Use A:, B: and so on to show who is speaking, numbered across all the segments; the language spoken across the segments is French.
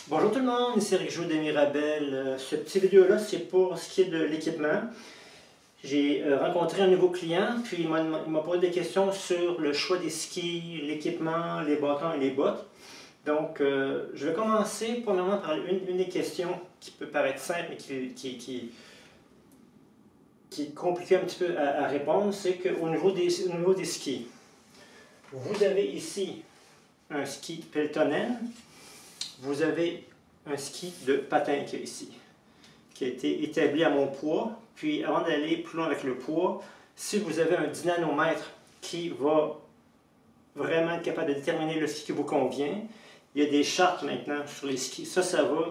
A: Bonjour tout le monde, ici Eric Joux de Mirabel. Ce petit vidéo-là, c'est pour ce qui est de l'équipement. J'ai rencontré un nouveau client, puis il m'a posé des questions sur le choix des skis, l'équipement, les bâtons et les bottes. Donc, je vais commencer premièrement par une des questions qui peut paraître simple, mais qui est compliquée un petit peu à répondre, c'est qu'au niveau des skis, vous avez ici un ski Peltonen. Vous avez un ski de patin qui est ici, qui a été établi à mon poids. Puis avant d'aller plus loin avec le poids, si vous avez un dynanomètre qui va vraiment être capable de déterminer le ski qui vous convient, il y a des chartes maintenant sur les skis, ça va,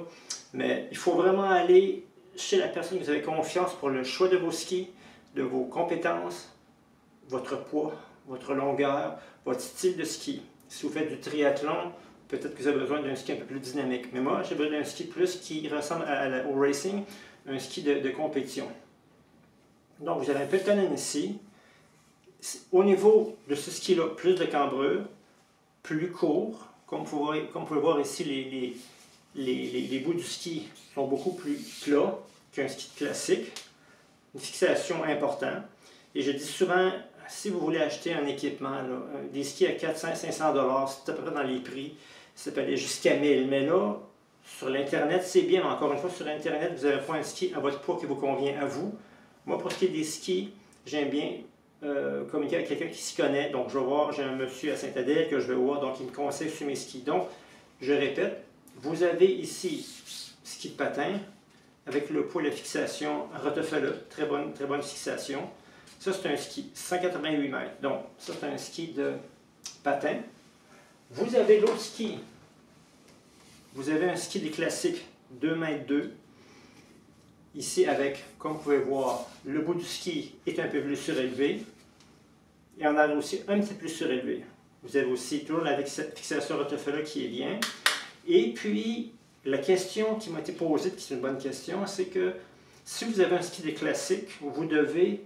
A: mais il faut vraiment aller chez la personne que vous avez confiance pour le choix de vos skis, de vos compétences, votre poids, votre longueur, votre style de ski. Si vous faites du triathlon, peut-être que vous avez besoin d'un ski un peu plus dynamique. Mais moi, j'ai besoin d'un ski plus qui ressemble au racing, un ski de compétition. Donc, vous avez un Peltonen ici. Au niveau de ce ski-là, plus de cambrure, plus court. Comme vous pouvez voir ici, les bouts du ski sont beaucoup plus plats qu'un ski classique. Une fixation importante. Et je dis souvent, si vous voulez acheter un équipement, là, des skis à 400-500$, c'est à peu près dans les prix, ça peut aller jusqu'à 1000$. Mais là, sur l'Internet, c'est bien. Mais encore une fois, sur l'Internet, vous n'avez pas un ski à votre poids qui vous convient à vous. Moi, pour ce qui est des skis, j'aime bien communiquer avec quelqu'un qui s'y connaît. Donc, je vais voir, j'ai un monsieur à Saint-Adèle que je vais voir, donc il me conseille sur mes skis. Donc, je répète, vous avez ici ski de patin, avec le poids et la fixation Rotofella, très bonne fixation. Ça, c'est un ski 188 mètres. Donc, ça, c'est un ski de patin. Vous avez l'autre ski. Vous avez un ski des classiques 2 mètres 2. Ici, avec, comme vous pouvez voir, le bout du ski est un peu plus surélevé. Et en arrière aussi un petit peu plus surélevé. Vous avez aussi toujours la fixation Rotofella qui est bien. Et puis, la question qui m'a été posée, qui est une bonne question, c'est que si vous avez un ski des classiques, vous devez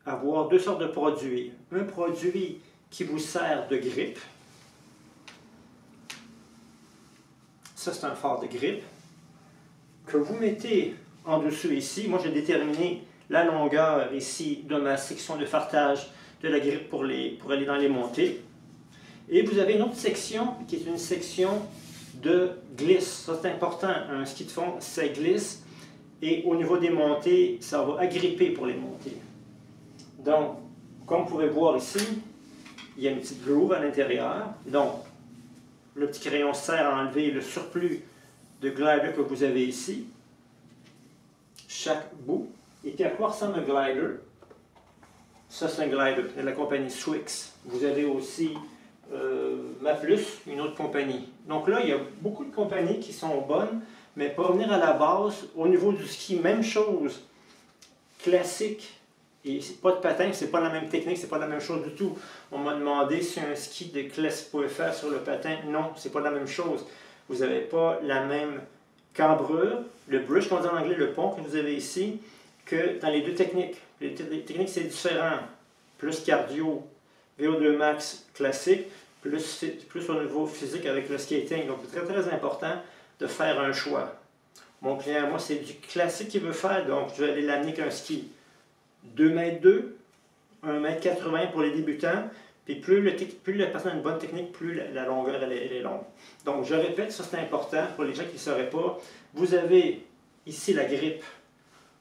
A: avoir deux sortes de produits. Un produit qui vous sert de grippe. Ça, c'est un phare de grippe que vous mettez en dessous ici. Moi, j'ai déterminé la longueur ici de ma section de fartage de la grippe pour aller dans les montées. Et vous avez une autre section qui est une section de glisse. Ça, c'est important. Un ski de fond, ça glisse. Et au niveau des montées, ça va agripper pour les montées. Donc, comme vous pouvez voir ici, il y a une petite groove à l'intérieur. Donc, le petit crayon sert à enlever le surplus de glider que vous avez ici. Chaque bout. Et puis à quoi ressemble un glider? Ça, c'est un glider de la compagnie Swix. Vous avez aussi Maplus, une autre compagnie. Donc là, il y a beaucoup de compagnies qui sont bonnes, mais pour revenir à la base, au niveau du ski, même chose. Classique. Et pas de patin, c'est pas la même technique, c'est pas la même chose du tout. On m'a demandé si un ski de classe pouvait faire sur le patin. Non, c'est pas la même chose. Vous n'avez pas la même cambrure, le bridge, qu'on dit en anglais, le pont que vous avez ici, que dans les deux techniques. Les techniques, c'est différent. Plus cardio, VO2 max classique, plus au niveau physique avec le skating. Donc, c'est très important de faire un choix. Mon client, moi, c'est du classique qu'il veut faire, donc je vais aller l'amener qu'un ski 2 mètres 2, 1 mètre 80 pour les débutants, puis plus la personne a une bonne technique, plus la longueur elle est longue. Donc je répète, ça c'est important pour les gens qui ne sauraient pas. Vous avez ici la grippe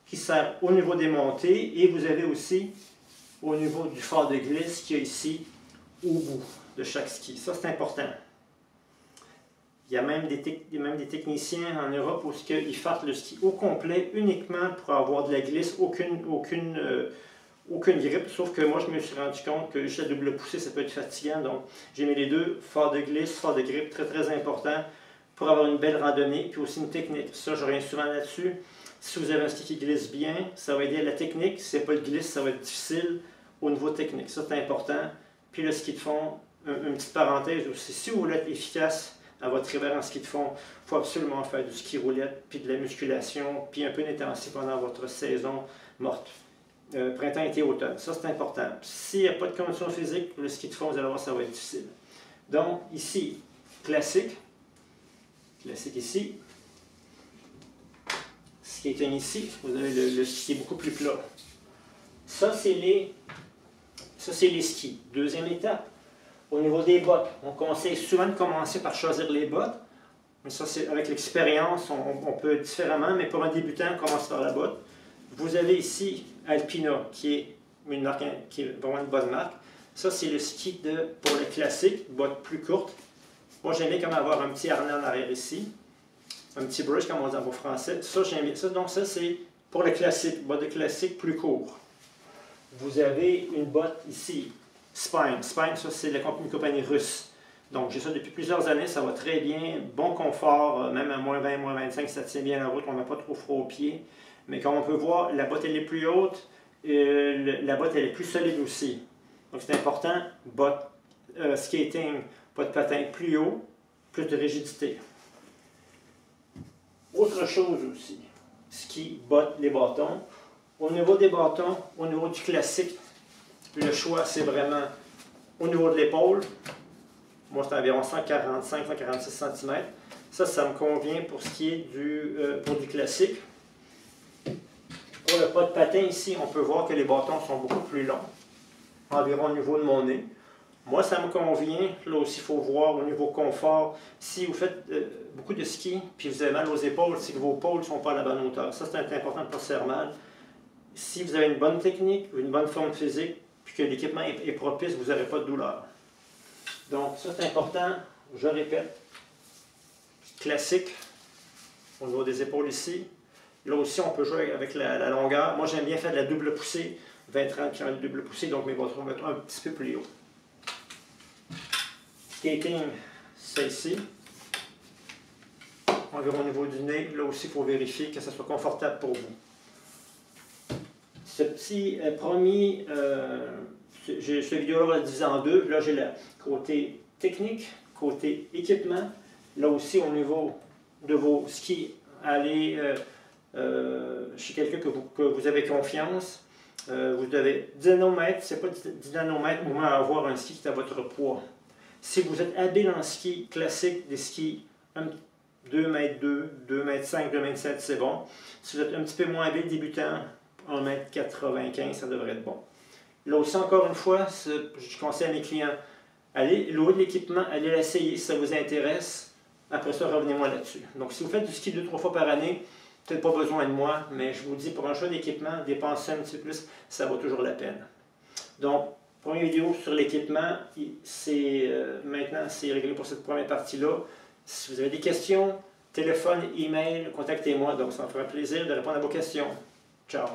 A: qui sert au niveau des montées et vous avez aussi au niveau du phare de glisse qui est ici au bout de chaque ski. Ça c'est important. Il y a même des techniciens en Europe où ils fassent le ski au complet uniquement pour avoir de la glisse, aucune grippe, sauf que moi je me suis rendu compte que juste la double poussée ça peut être fatigant, donc j'ai mis les deux, phare de glisse, phare de grippe, très important pour avoir une belle randonnée, puis aussi une technique. Ça je reviens souvent là-dessus. Si vous avez un ski qui glisse bien, ça va aider à la technique. Si ce n'est pas de glisse, ça va être difficile au niveau technique. Ça c'est important. Puis le ski de fond, une petite parenthèse aussi, si vous voulez être efficace à votre hiver en ski de fond, il faut absolument faire du ski roulette, puis de la musculation, puis un peu d'intensité pendant votre saison morte. Printemps, été, automne. Ça, c'est important. S'il n'y a pas de condition physique, le ski de fond, vous allez voir, ça va être difficile. Donc, ici, classique, classique ici. Skating ici, vous avez le ski qui est beaucoup plus plat. Ça, c'est les skis. Deuxième étape, au niveau des bottes. On conseille souvent de commencer par choisir les bottes. Mais ça, c'est avec l'expérience, on peut différemment, mais pour un débutant, on commence par la botte. Vous avez ici Alpina, qui est une marque qui est vraiment une bonne marque. Ça, c'est le ski pour le classique, botte plus courte. Moi, j'aime bien comme avoir un petit harnais en arrière ici. Un petit brush, comme on dit en beau français. Ça, j'aime bien ça. Donc, ça, c'est pour le classique, botte de classique plus court. Vous avez une botte ici, Spine. Spine, ça, c'est une compagnie russe. Donc, j'ai ça depuis plusieurs années, ça va très bien, bon confort, même à moins 20, moins 25, ça tient bien la route, on n'a pas trop froid aux pieds. Mais comme on peut voir, la botte elle est plus haute, la botte elle est plus solide aussi. Donc, c'est important, botte skating, botte patin plus haut, plus de rigidité. Autre chose aussi, ski, botte, les bâtons. Au niveau des bâtons, au niveau du classique, le choix c'est vraiment au niveau de l'épaule. Moi, c'est environ 145-146 cm. Ça me convient pour ce qui est pour du classique. Pour le pas de patin ici, on peut voir que les bâtons sont beaucoup plus longs, environ au niveau de mon nez. Moi, ça me convient. Là aussi, il faut voir au niveau confort. Si vous faites beaucoup de ski puis vous avez mal aux épaules, c'est que vos épaules ne sont pas à la bonne hauteur. Ça, c'est important de ne pas se faire mal. Si vous avez une bonne technique, une bonne forme physique, puis que l'équipement est propice, vous n'aurez pas de douleur. Donc, ça, c'est important. Je répète. Classique, au niveau des épaules ici. Là aussi, on peut jouer avec la longueur. Moi, j'aime bien faire de la double poussée. 20-30 qui ont une double poussée, donc mes bâtons vont être un petit peu plus haut. Skating, c'est ici. Environ au niveau du nez. Là aussi, il faut vérifier que ça soit confortable pour vous. Ce petit premier, cette vidéo-là, on va la diviser en deux. Là, j'ai le côté technique, côté équipement. Là aussi, au niveau de vos skis, allez chez quelqu'un que vous avez confiance. Vous devez 10 nanomètres, c'est pas 10 nanomètres, au moins avoir un ski qui est à votre poids. Si vous êtes habile en ski classique, des skis 2 mètres 2, 2 mètres 5, 2 mètres 7, c'est bon. Si vous êtes un petit peu moins habile, débutant, 1 mètre 95, ça devrait être bon. Là aussi, encore une fois, je conseille à mes clients, allez louer de l'équipement, allez l'essayer si ça vous intéresse. Après ça, revenez-moi là-dessus. Donc, si vous faites du ski 2-3 fois par année, peut-être pas besoin de moi, mais je vous dis, pour un choix d'équipement, dépenser un petit peu plus, ça vaut toujours la peine. Donc, première vidéo sur l'équipement, maintenant c'est réglé pour cette première partie-là. Si vous avez des questions, téléphone, email, contactez-moi, donc ça me fera plaisir de répondre à vos questions. Ciao!